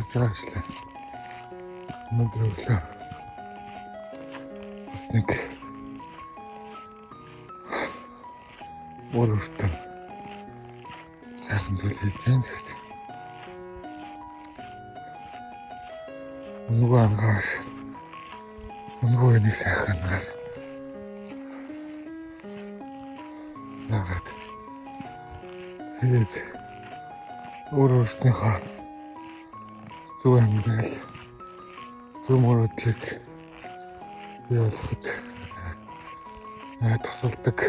харж байгаа шүү дээ. Өнөөдөр өглөө бас нэг өөрөөсөө сайхан зүйл хийсэн гэдэг. Нөгөө ангаар нөгөө нэг сайханаар яагаад тэгээд өөрөөсийнхөө зөв амьдрал зөв мөрөдлөг бий болгоход тусалдаг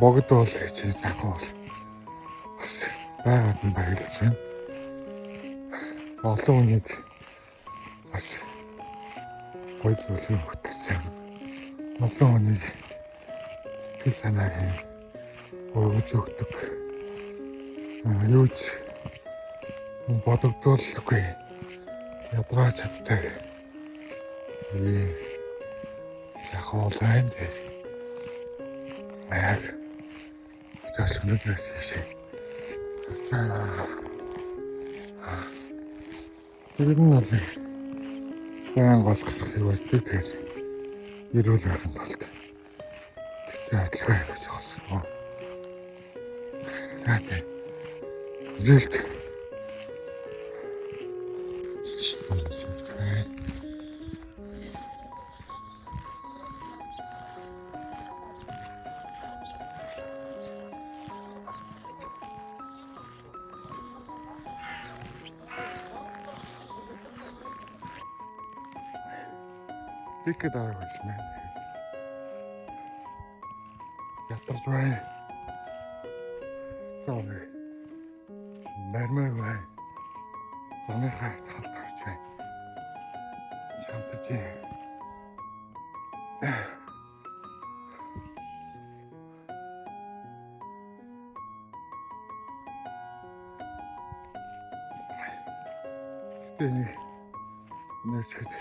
богд бол гэж сайхан бол бас байгаад нь баярлж байна. Олон хүнийг бас гоё зүйлийг хөтлсөн. Олон хүнийг сэтгэл санааг өгж өгдөг. Юу ч бодогдуулгүй ядраач чаддаг. Сайхан бол байна дээ. Цааш өнөөдрөөс ийшээ. Тэр нь бол яан болох хэвээр тэгээд ирүүл байхын тулд тэгтээ адилхан явж байгаа. Яагаад Зэлт Тэгэ дараач мэн. Ятарч бай. Цаавар. Мэрмэр бай. Замынхаа талд орж бай. Чамтаж. Тэний нэрчэд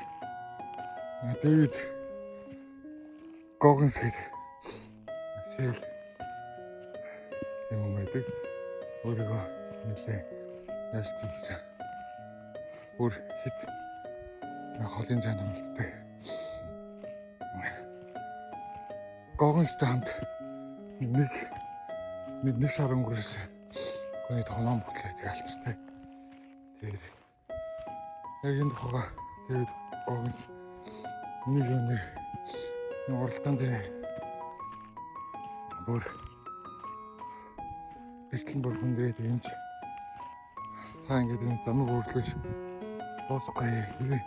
Дэвид Гогонсэд сэл юм байдаг. Өөрийгөө нэлээ яаж тийсэн. Бүр хит холын цаанд амтдаг. Гогонстай хамт нэг сар өнгөрөөс гонёд хоноон бүтлээ алдартай. Тэгээд яг энэ хога тэгээд Гогонс нэг уралдаан дээр бүр бэлтгэн бүр хүндрээд юмч та ингээд энэ замыг өөрлөж дуусахгүй хэрэг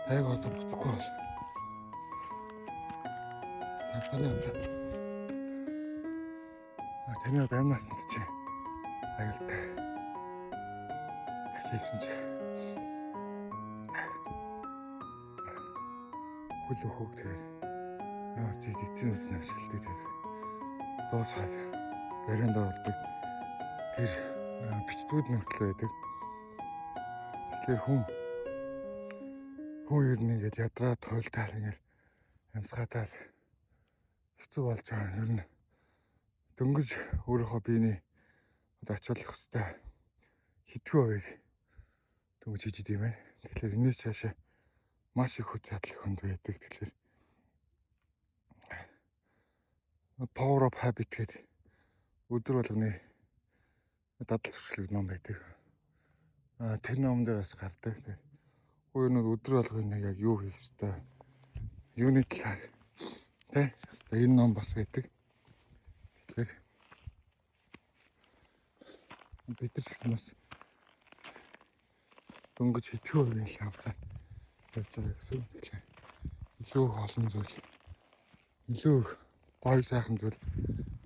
тайг одоо буцахгүй бол таны баймнаас нь чи аюултай хийсэн чи хөл өхөг тэгээд ямар ч эцсийн үснэ ашигладаг тэгээд дуусгаад барианда ордог тэр бичтгүүд мөртлөө байдаг. Тэгэхээр хүн ер нь ингээд ядраа тойлтаал ингээд амьсгаатаал хэцүү болж байгаа. Ер нь дөнгөж өөрийнхөө биений одоо ач холбох хэвээр хитгэн хувийг дөнгөж хийж идэв юм байна. Тэгэхээр энэс цаашаа маш их хүч чадал хүнд байдаг. Тэгэхээр Power of Habit гэдэг өдөр болгоны дадал туршлага ном байдаг. Тэр номон дээр бас гардаг. Өөрөөр өдөр болгоны яг юу хийх ёстой, юуны талаар тэ энэ ном бас байдаг. Тэгэхээр бид нар бас дөнгөж хэдхэн үеийн лавсаа явж байгаа гэсэн үг. Илүү олон зүйл, илүү гоё сайхан зүйл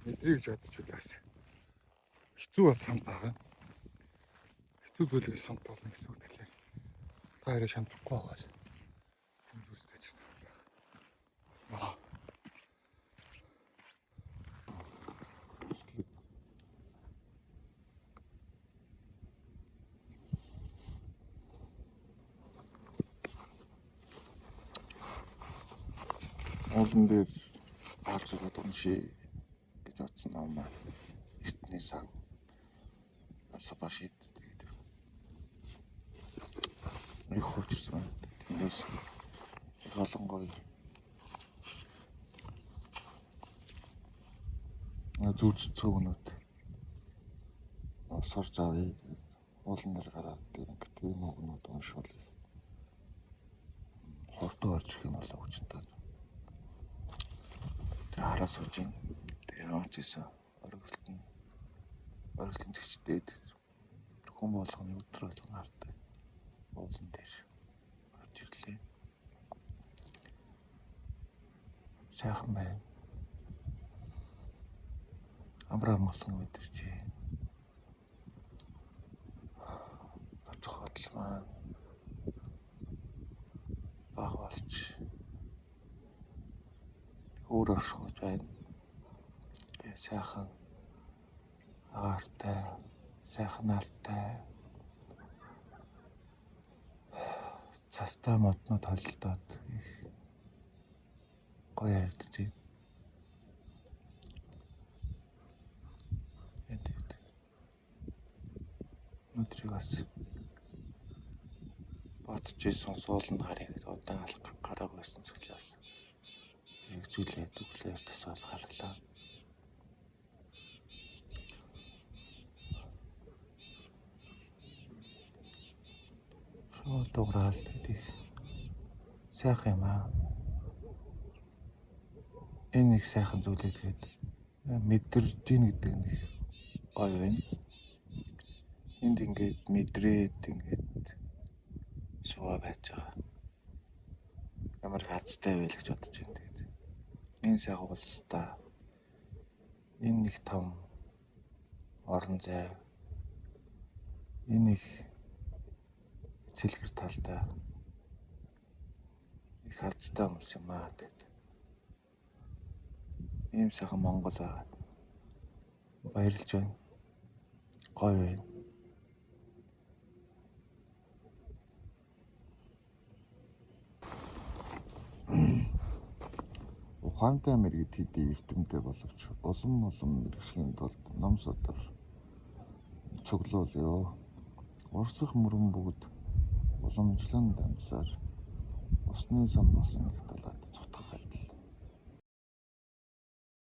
мэдрийг бодож удаас хэцүү бас хамт байгаа. Хэцүү зүйлээс хамт болно гэсэн үг. Тэгэхээр та хоёроо шантрахгүй байгаа бол энэ зүйлтэй ч гэсэн байна. Уулан дээр харж байгаа уншия гэж бодсон ном маань эртний сан Сабашид гэдэг. их хуучирсан байна. Тэндээс их олон гоё зүүц цөөнүүд сорж авъя. Уулан дээр гараад тийм өгнүүд уншвал хортоо орж ирэх юм болоо хүчтэй. Тэгээ хараа сууж ин. Тэгээ явж исэн оргилтын зэгчдээд хүн болгоны өдөр болгон хардаг. Уулан дээр орж ирлээ. Сайхан байна. Амраа молгон мэдэрчээ. Очих бодол маань баг болж өөр оршихуйж байна. Тэгээ сайхан агаартай, сайхан нартай, цастай моднууд холилдоод их гоё яригдчих. Өдрийг бас бодож исэн сууланд харъя гэж удаан алхах гараагүй байсан зүйлээс хэрэгжүүлээд өглөө тасаал харлаа. Шууд дуурал идэх сайхан юм аа. Энэ их сайхан зүйлээ тэгээд мэдэрж ийн гэдэг нь их гоё байна. Энд ингээд мэдрээд ингээд суугаа байж байгаа. Ямар их азтай байл гэж бодож байна тэгээд. Энэ сайхан улстай. Энэ их том орон зай. Энэ их цэлгэр талтай их азтай хүмүүс юм аа тэгээд. Ийм сайхан Монгол байгаад баярлж байна. Гоё байна. Ухаантай мэргэд хэдий эрдэмтэй боловч улам мэргэшлийн тулд ном содөр цуглуулъя. Урсах мөрөн бүгд уламжлан дамсаар усны сан болсон их талаад